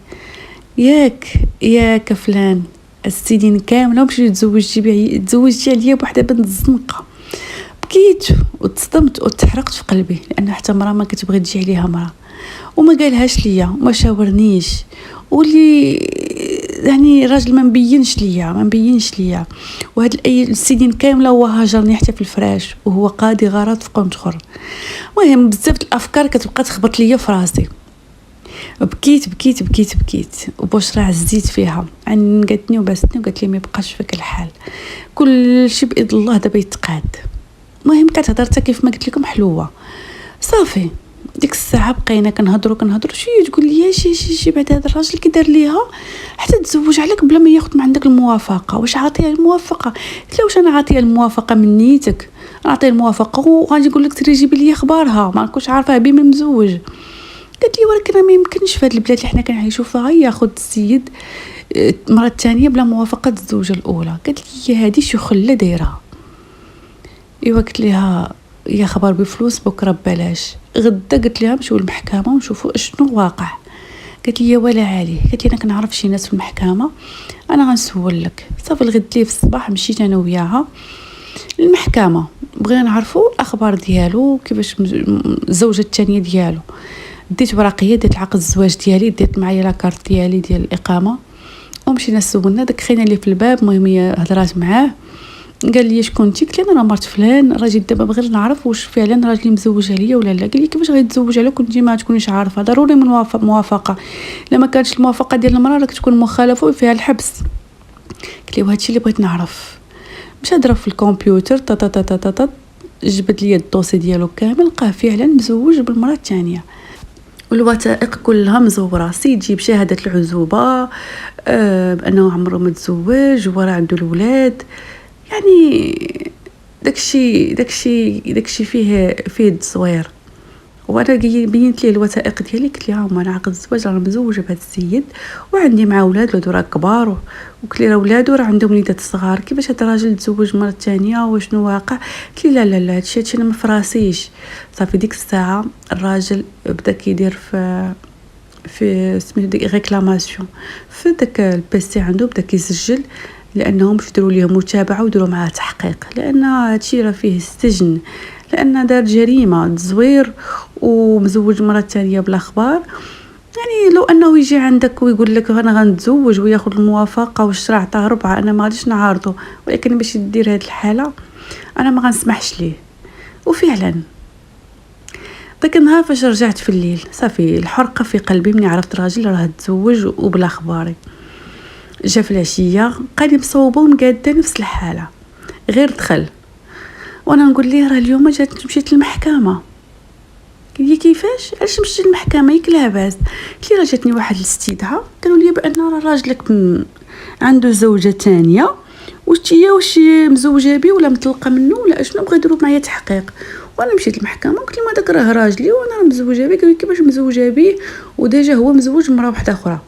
ياك فلان السنين كامله ومشيتي تزوجتي عليا بوحده بنت الزنقه. بكيت وتصدمت وتحرقت في قلبي، لان حتى مرا ما كتبغي تجي عليها مرا، وما قالهاش ليا وما شاورنيش، واللي يعني راجل ما مبينش ليا. وهاد السنين كامله هو هاجرني حتى في الفراش، وهو قاضي غارات في قوم تخر. المهم بزاف الافكار كتبقى تخبط ليا في راسي. بكيت وبشرى عزيت فيها عنقتني وباستني وقالت لي ما يبقاش فيك الحال، كل شيء باذن الله دابا يتقاد. المهم كتهضر حتى كيف ما قلت لكم حلوه. صافي ديك الساعه بقينا كنهضروا شي تقول لي شي بعد هذا الراجل كي دار ليها حتى تزوج عليك بلا ما ياخذ من عندك الموافقه. واش عاطيه الموافقه؟ قلت له واش انا عاطيه الموافقه من نيتك؟ نعطيه الموافقه وغادي نقول لك تري جيبي لي اخبارها، ما نكونش عارفه بي من مزوج. قالت لي ولكن ما يمكنش في هذه البلاد اللي حنا كنعيشوا فيها ياخذ السيد المره الثانيه بلا موافقه الزوجه الاولى. قالت لي هذه شي خله دايرها. ايوا قلت لها يا خبر بفلوس بكره ببلاش. غدا قلت لها نمشيو للمحكمه ونشوفوا اشنو واقع. قالت لي ولا عالي. قالت لي انا كنعرف شي ناس في المحكمه انا غنسول لك. صافي الغد لي في الصباح مشيت انا وياها للمحكمه، بغينا نعرفوا الاخبار ديالو كيفاش الزوجه الثانيه ديالو. ديت ورقيه، ديت عقد الزواج ديالي، ديت معايا لاكارت ديالي ديال الاقامه، ومشينا سولنا داك خينا اللي في الباب. المهم هي هضرات معاه قال لي شكون انت؟ قلت له انا مرت فلان، راه جيت دابا بغيت نعرف واش فعلا راجلي مزوج عليا ولا لا. قال لي كيفاش غيتزوج عليك كنتي ما تكونيش عارفه؟ ضروري من موافقه، لما كانتش الموافقه ديال المراه راك تكون مخالفه وفيها الحبس. قلت له وهادشي اللي بغيت نعرف. مشى ضرب في الكمبيوتر تا جبد لي الدوسي ديالو كامل، لقاه فعلا مزوج بالمراه الثانيه، والوثائق كلها مزوره. سيد جيب شهاده العزوبه بانه عمره متزوج وراه عنده الولاد. يعني داكشي فيه التصوير. وانا بينت ليه الوثائق ديالي، قلت لها انا عقد الزواج راه مزوجه بهذا السيد وعندي مع ولاد راه كبار، وقلت لي راه ولادو راه عندهم وليدات صغار، كيفاش هذا الراجل تزوج مره ثانيه وشنو واقع؟ قلت لي لا هادشي انا ما فراسيش. صافي ديك الساعه الراجل بدا كيدير في سميتو ديك ريكلاماسيون في داك البيسي عنده، بدا كيسجل لانهم باش يديروا ليه متابعه ويديروا معاه تحقيق، لان هادشي راه فيه السجن، لان دار جريمه تزوير ومزوج مره ثانيه بلا اخبار. يعني لو انه يجي عندك ويقول لك انا غنتزوج وياخذ الموافقه والشرع عطاه 4، انا ما غاديش نعارضه، ولكن باش يدير هذه الحاله انا ما غنسمحش ليه. وفعلا داك النهار فاش رجعت في الليل صافي الحرقه في قلبي مني عرفت راجل راه تزوج وبلا اخباري. جا في العشيه قال لي مصوبه ومقاده نفس الحاله، غير دخل وانا نقول ليه راه اليوم مشيت للمحكمه. قال لي كيفاش؟ علاش مشيت للمحكمه؟ ياك لاباس؟ قلت لي راه جاتني واحد الاستدعاء قالوا لي بان راه راجلك عنده زوجه تانية، واش مزوجه بيه ولا مطلقه منه ولا اشنو، بغا يديروا معايا تحقيق. وانا مشيت للمحكمه قلت لهم هذاك راه راجلي وانا راه مزوجه بيه. قالوا لي كيفاش مزوجه بيه وديجا هو مزوج مرا واحده اخرى؟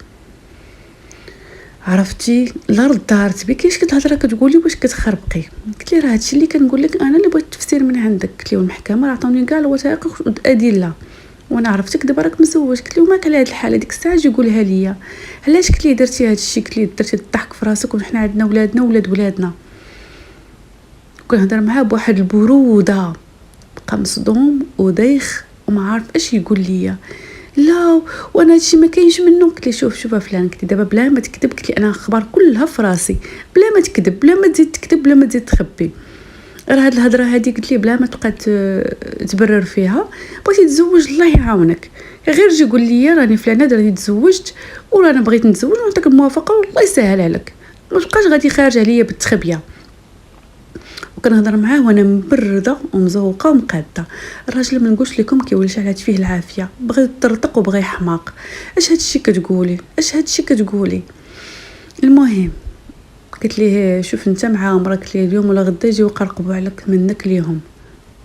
عرفتي لا ردارت بي كيفاش كتهضري كتقولي واش كتخربقي. قلت لي راه هادشي اللي كنقول لك انا اللي بغيت التفسير من عندك. قلت لي المحكمه راه عطاوني كاع الوثائق والادله وانا عرفتك دابا راك مزوج. قلت له ماك على هاد الحاله ديك الساعه جي قولها ليا علاش قلت لي درتي هادشي. قلت لي درتي الضحك في راسك وحنا عندنا ولادنا ولادنا. وكنهضر معاه بواحد البروده، بقى مصدوم ودايخ وما عارف اش يقول ليا. لا وانا هادشي ما كاينش منه. قلت لي شوف فلان، قلت لي دابا بلا ما تكذب، قلت لي انا اخبار كلها في راسي، بلا ما تكذب، بلا ما تزيد تكذب، بلا ما تزيد تخبي. راه هاد الهضره هادي قلت لي بلا ما تبقى تبرر فيها. بغيتي تزوج الله يعاونك، غير جي قول لي راني فلانه راني تزوجت ولا انا بغيت نتزوج ونعطيك الموافقه والله يسهل عليك، ما تبقاش غادي خارج عليا بالتخبيه. وكنهضر معاه وانا مبرده ومزوقه ومقاده. الراجل ما نقولش لكم كيولي شعلات فيه العافيه، بغى يطرطق وبغى يحماق. اش هادشي كتقولي؟ المهم قلت ليه شوف انت مع عمرك لي اليوم ولا غدا يجيو يقرقبوا عليك منك ليهم.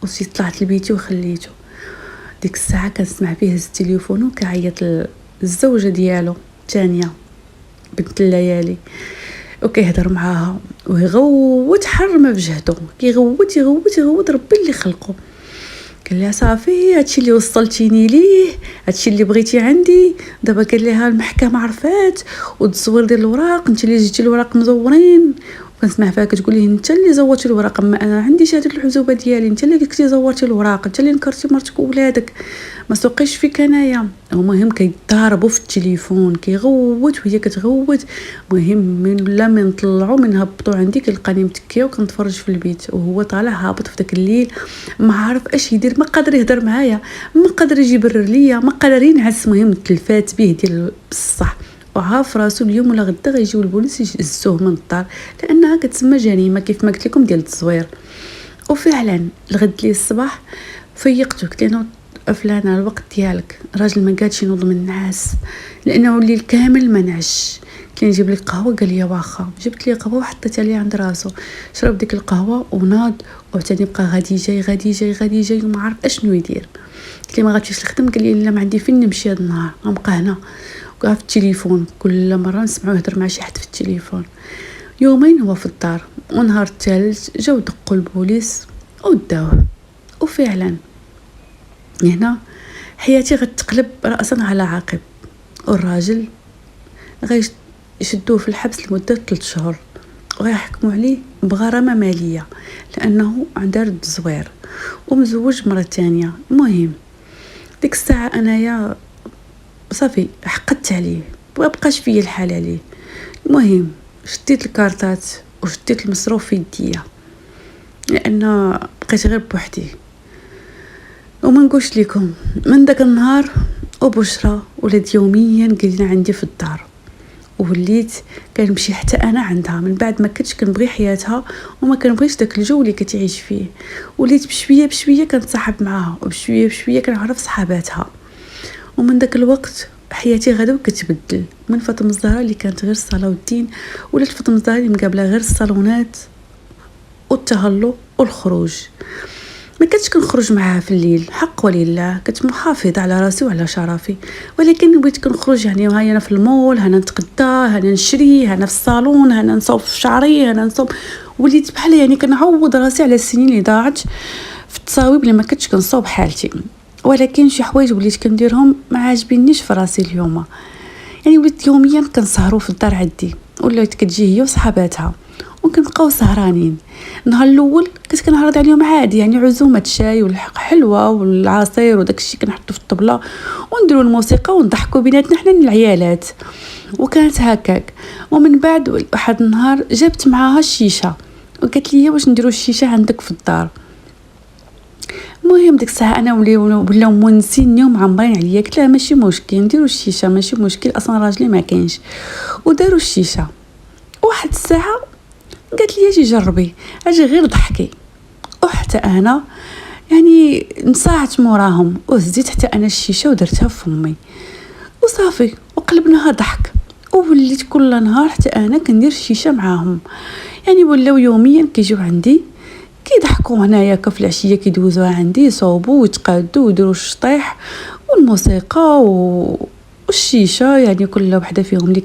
وسي طلعت لبيتي وخليته. ديك الساعه كنسمع فيه هز التليفون وكيعيط الزوجه ديالو الثانيه بنت الليالي وكيهضر معاها ويغوت حرمه بجهده، يغوت ربي اللي خلقه. قال لها صافي هادشي اللي وصلتيني ليه، هادشي اللي بغيتي عندي دابا. قال لها المحكمه عرفات والتصوير ديال الوراق، انت اللي جبتي الوراق مزورين. وكنسمع فيها كتقول لي انت اللي زورتي الوراق، اما انا عندي شهاده العزوبه ديالي، انت اللي كنتي زورتي الوراق، انت اللي نكرتي مرتك وولادك، ما سوقيش فيك انايا. المهم كيضاربوا في التليفون، كيغوت وهي كتغوت. المهم من نطلعوا من هبطوا عندي كيلقاني متكيه وكنتفرج في البيت وهو طالع هابط في داك الليل ما عارف اش يدير، ما قادر يهضر معايا، ما قادر يجي يبرر ليا، ما قادر ينعس. المهم التلفات به ديال بصح وعارف راسو اليوم ولا غدا غيجيو البوليس يهزوه من الدار لانها كتسمى جريمه كيف ما قلت لكم ديال التصوير. وفعلا الغد لي الصباح فيقته قلت له فلانه الوقت ديالك، راجل ما قادش ينوض من النعاس لانه الليل كامل ما نعش. قلت له نجيب لك قهوه؟ قال لي واخا. جبت لي قهوه وحطيتها لي عند راسو، شرب ديك القهوه وناض وعتاني بقى غادي جاي وما عارف اشنو يدير. قلت لي ما غاديش نخدم؟ قال لي لا ما عندي فين نمشي هذا النهار، غنبقى هنا. وقع في التليفون كل مره نسمعو يهضر مع شي حد في التليفون. يومين هو في الدار ونهار الثالث جاو دقوا البوليس وداوه. وفعلا هنا حياتي غتقلب راسا على عقب، والراجل غيشدوه في الحبس لمده 3 شهور وغيحكموا عليه بغرامه ماليه لانه دار التزوير ومزوج مره ثانيه. المهم ديك الساعه انايا صافي حقدت عليه، ما بقاش فيا الحال عليه. المهم شديت الكارطات وشديت المصروف في يديا لان بقيت غير بوحدي. وما نقولش لكم من داك النهار وبشرى ولات يوميا قاعدين عندي في الدار، ووليت كنمشي حتى انا عندها من بعد ما كنتش كنبغي حياتها وما كنبغيش داك الجو اللي كتعيش فيه. وليت بشويه كنتصاحب معاها وبشويه كنعرف صحاباتها. ومن داك الوقت حياتي غدا وكتبدل، من فاطمه الزهراء اللي كانت غير الصلاه والدين ولات فاطمه الزهراء اللي مقابله غير الصالونات والتهلو والخروج. ما كنتش كنخرج معها في الليل حق ولله، كنت محافظه على راسي وعلى شرفي، ولكن بغيت كنخرج يعني هاي انا في المول، هنا نتغدى، هنا نشري، هنا في الصالون، هنا نصوب في شعري، هنا نصوب. وليت بحال يعني كنعوض راسي على السنين اللي ضاعت في التصاويب اللي ما كنتش كنصوب حالتي. ولكن شي حوايج وليت كنديرهم ما عاجبينيش في راسي اليوم. يعني وليت يوميا كنسهروا في الدار عندي، ولات كتجي هي وصحاباتها وكنبقاو سهرانين. النهار الاول كنت كنعرض عليهم عادي يعني عزومه شاي والحلوه والعصير وداك الشيء كنحطو في الطبله ونديروا الموسيقى ونضحكوا بيناتنا حنا العيالات، وكانت هكاك. ومن بعد واحد النهار جابت معاها الشيشه وقالت لي واش نديروا الشيشه عندك في الدار. المهم ديك الساعه انا ولاو مونسيني ومعمرين عليا، قلت لها ماشي مشكل نديروا الشيشه ماشي مشكل، اصلا راجلي ما كاينش. وداروا الشيشه. واحد الساعه قالت لي اجي جربي اجي غير ضحكي، وحتى حتى انا يعني نصاعت موراهم وهزيت حتى انا الشيشه ودرتها في فمي وصافي، وقلبناها ضحك ووليت كل نهار حتى انا كندير الشيشه معاهم. يعني ولاو يوميا كيجيو عندي كيضحكوا هنايا في العشيه كيدوزوها عندي يصوبوا ويتقادوا ويديروا الشطيح والموسيقى والشيشه. يعني كل وحده فيهم اللي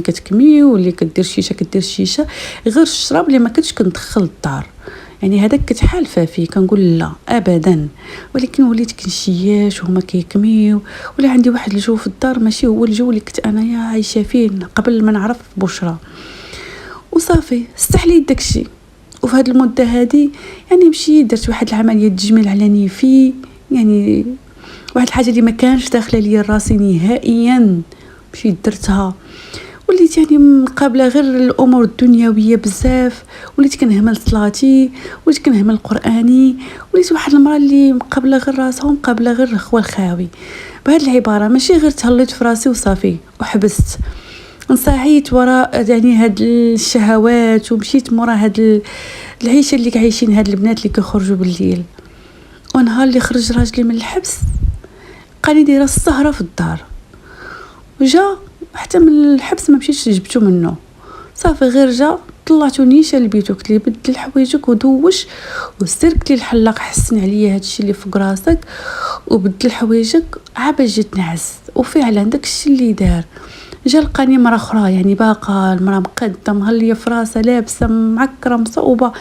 كتكمي واللي كدير الشيشه كدير الشيشه، غير الشراب اللي ما كنتش كندخل الدار. يعني هذاك كنت حالفه فيه كنقول لا ابدا، ولكن وليت كنشياش وهما كيكميو ولا عندي واحد الجو في الدار ماشي هو الجو اللي كنت انايا عايشه فيه قبل ما نعرف بشرى. وصافي استحليت داكشي. وفي هذه المده هذه يعني مشيت درت واحد العمليه تجميل على نيفي، يعني واحد الحاجه اللي ما كانش داخله لي راسي نهائيا مشيت درتها. وليت يعني مقابله غير الامور الدنيويه بزاف، وليت كنهمل صلاتي، وليت كنهمل قراني، وليت واحد المراه اللي مقابله غير راسها ومقابله غير خوا الخاوي بهذه العباره. ماشي غير تهليت في راسي وصافي وحبست، انصاعيت وراء يعني هاد الشهوات ومشيت مورا هاد العيشه اللي عايشين هاد البنات اللي كيخرجوا بالليل. ونهار اللي خرج راجلي من الحبس قالي دايره السهره في الدار، وجا حتى من الحبس ما مشيتش جبتو منه. صافي غير جا طلعتو نيشان لبيتو، قلت لي بدل حوايجك ودوش وسير، قلت لي الحلاق حسن عليا هادشي اللي فوق راسك وبدل حوايجك عا جيت نعس. وفعلا داكشي اللي دار. جا لقاني مرة اخرى يعني باقا المراه مقاده مهليه في راسها لابسه معكره مصوبه،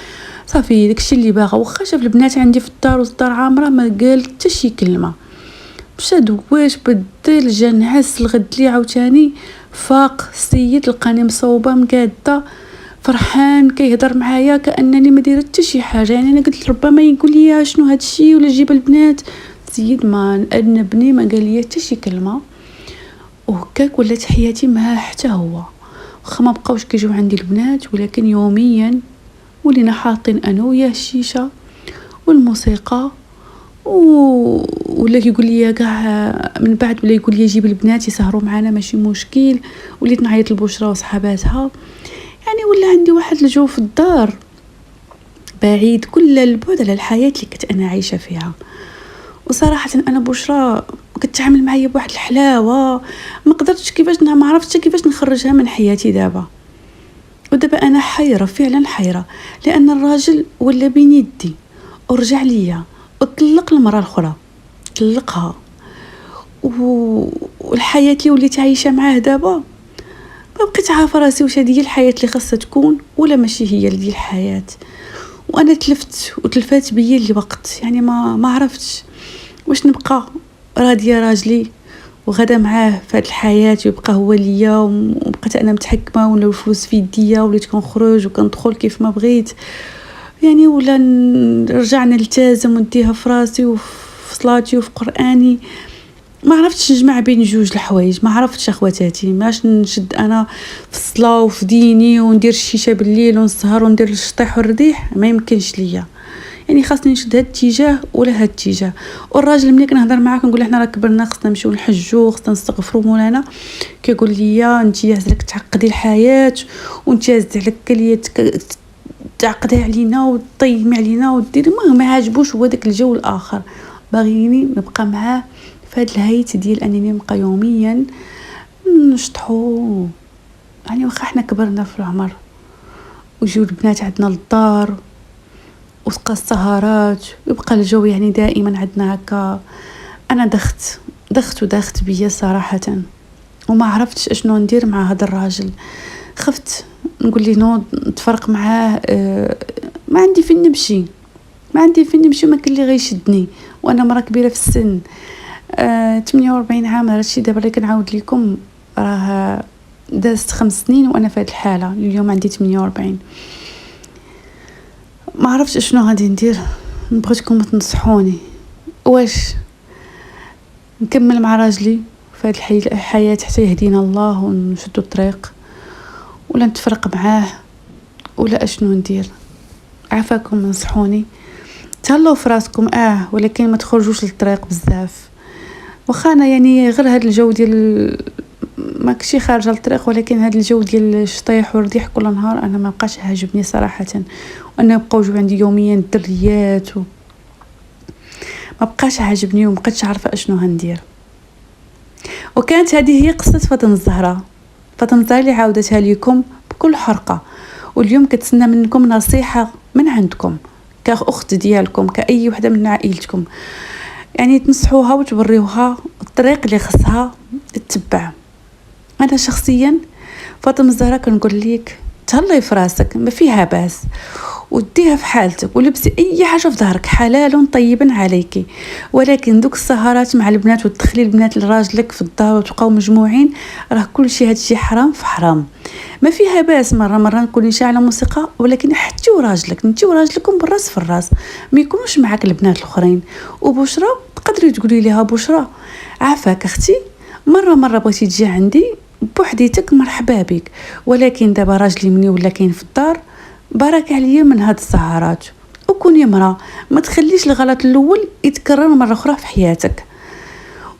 صافي داكشي اللي باغا. واخا شاف البنات عندي في الدار والدار عامره ما قال حتى شي كلمه. مشى دواش بدل جا نعس الغد لي عاوتاني فاق السيد لقاني مصوبه مقاده فرحان كيهضر معايا كانني ما دايره حتى شي حاجه. يعني انا قلت ربما يقول لي شنو هادشي ولا جيب البنات. السيد ما ادنبني ما قال لي حتى شي كلمه، وهكاك ولات حياتي معاه حتى هو. واخا ما بقاوش كيجيو عندي البنات، ولكن يوميا ولينا حاطين انا وياه الشيشه والموسيقى ولا كيقول لي كاع من بعد ولا يقول لي جيب البنات يسهروا معنا ماشي مشكل. وليت نعيط لبشرى وصحاباتها. يعني ولا عندي واحد الجو في الدار بعيد كل البعد على الحياه اللي كنت انا عايشه فيها. وصراحه انا بشرى كتعامل معايا بواحد الحلاوه ما قدرتش كيفاش ما عرفتش كيفاش نخرجها من حياتي دابا. ودابا انا حيره فعلا حيره، لان الراجل ولا بين يدي ورجع ليا وطلق المراه الاخرى طلقها. والحياه اللي وليت عايشه معاه دابا ما بقيت عارفه راسي واش هذه هي الحياه اللي خاصها تكون ولا ماشي هي اللي الحياه. وانا تلفت وتلفات بيا الوقت، يعني ما عرفتش واش نبقى راضيه راجلي وغدا معاه في هذه الحياه ويبقى هو ليا وبقيت انا متحكمه ولا الفلوس في يديا وليت كنخرج وكندخل كيف ما بغيت، يعني ولا نرجع نلتزم ونديها في راسي وفي صلاتي وفي قراني. ما عرفتش نجمع بين جوج الحوايج، ما عرفتش اخواتاتي ماش نشد انا في الصلاه وفي ديني وندير الشيشه بالليل ونسهر وندير الشطيح والرديح، ما يمكنش ليا. يعني خاصني نشد هاد الاتجاه ولا هاد الاتجاه. والراجل ملي كنهضر معاه كنقول احنا راه كبرنا خاصنا نمشيو نحجوا خاصنا نستغفروا مولانا، كيقول لي انت عزلك تعقدي الحياه وانت عزلك كليتك تعقدي علينا وتطيمي علينا وديري. ما عاجبوش هو داك الجو الاخر، باغيني نبقى معاه في هاد الهيت ديال انني نبقى يوميا نشطحو. يعني واخا حنا كبرنا في العمر ويجيو البنات عندنا للدار وتبقى السهرات ويبقى الجو يعني دائما عندنا هكا. انا دخت بيا صراحه وما عرفتش اشنو ندير مع هذا الراجل. خفت نقول لي نوض نتفرق معاه، ما عندي فين نمشي وما كاين اللي غيشدني وانا مرا كبيره في السن. 48 عام هادشي دابا اللي كنعاود لكم راه دازت 5 سنين وانا في هذه الحاله. اليوم عندي 48. ما عرفتش شنو غادي ندير. بغيتكم تنصحوني واش نكمل مع راجلي في هذه الحياه حتى يهدينا الله ونشدوا الطريق، ولا نتفرق معاه، ولا اشنو ندير. عافاكم نصحوني. تهلاو في راسكم ولكن ما تخرجوش للطريق بزاف. واخا انا يعني غير هذا الجو ديال ماكشي خارجه الطريق، ولكن هذا الجو ديال الشطيح والرضيح كل نهار انا ما بقاش عاجبني صراحه. وانا بقاو يجيو عندي يوميا الدريات ما بقاش عاجبني وما بقيتش عارفه اشنو هندير. وكانت هذه هي قصه فاطمه الزهراء. فاطمه الزهراء اللي عاودتها لكم بكل حرقه، واليوم كتسنى منكم نصيحه من عندكم كاخت ديالكم، كاي وحده من عائلتكم، يعني تنصحوها وتبريوها الطريق اللي خصها تتبع. انا شخصيا فاطمه الزهراء كنقول لك تهلاي في راسك، ما فيها باس، وديها في حالتك ولبسي اي حاجه في ظهرك، حلال طيبا عليكي. ولكن دوك السهرات مع البنات وتدخلي البنات لراجلك في الدار وتبقاو مجموعين، راه كل شيء هادشي حرام في حرام. ما فيها باس مره نكوني شاعله موسيقى، ولكن حتى وراجلك انت وراجلكم بالراس في الراس، ما يكونوش معاك البنات الاخرين. وبشرى تقدري تقولي لها بشرى عافاك اختي، مره بغيتي تجي عندي بوحديتك مرحبا بك، ولكن دابا راجلي مني ولا كاين في الدار، بارك عليا من هاد السهرات. وكوني مرا ما تخليش الغلط الاول يتكرر مره اخرى في حياتك.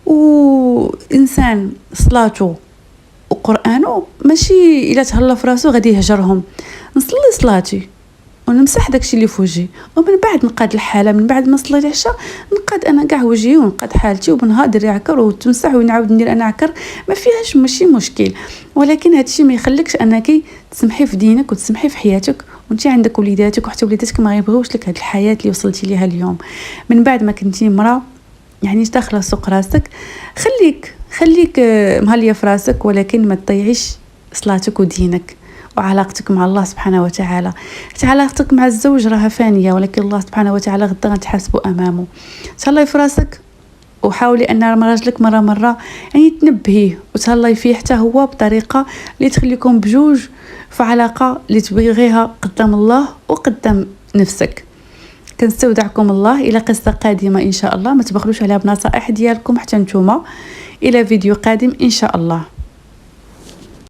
وانسان صلاته وقرانه ماشي الا تهلا في راسو غادي يهجرهم. نصلي صلاتي ونمسح داكشي اللي في وجهي، ومن بعد نقاد الحاله، من بعد ما صليت العشاء نقاد انا كاع وجهي ونقاد حالتي، وبنهار دري عكر وتمسح ونعاود ندير انا عكر، ما فيهاش ماشي مشكل. ولكن هادشي ما يخليكش انك تسمحي في دينك وتسمحي في حياتك، وانت عندك وليداتك وحتى وليداتك ما يبغيوش لك هاد الحياه اللي وصلتي ليها اليوم. من بعد ما كنتي مرا يعني داخله سوق راسك، خليك مهليه في راسك، ولكن ما تضيعيش صلاتك ودينك وعلاقتك مع الله سبحانه وتعالى. حتى علاقتك مع الزوج راها فانيه، ولكن الله سبحانه وتعالى غدا غتحاسبوا امامه. تهلاي في راسك، وحاولي ان راجلك مره يعني تنبهيه وتهلاي فيه حتى هو بطريقه اللي تخليكم بجوج في علاقه اللي تبغيها قدام الله وقدام نفسك. كنستودعكم الله الى قصه قادمه ان شاء الله. ما تبخلوش عليها بنصائح ديالكم حتى نتوما. الى فيديو قادم ان شاء الله.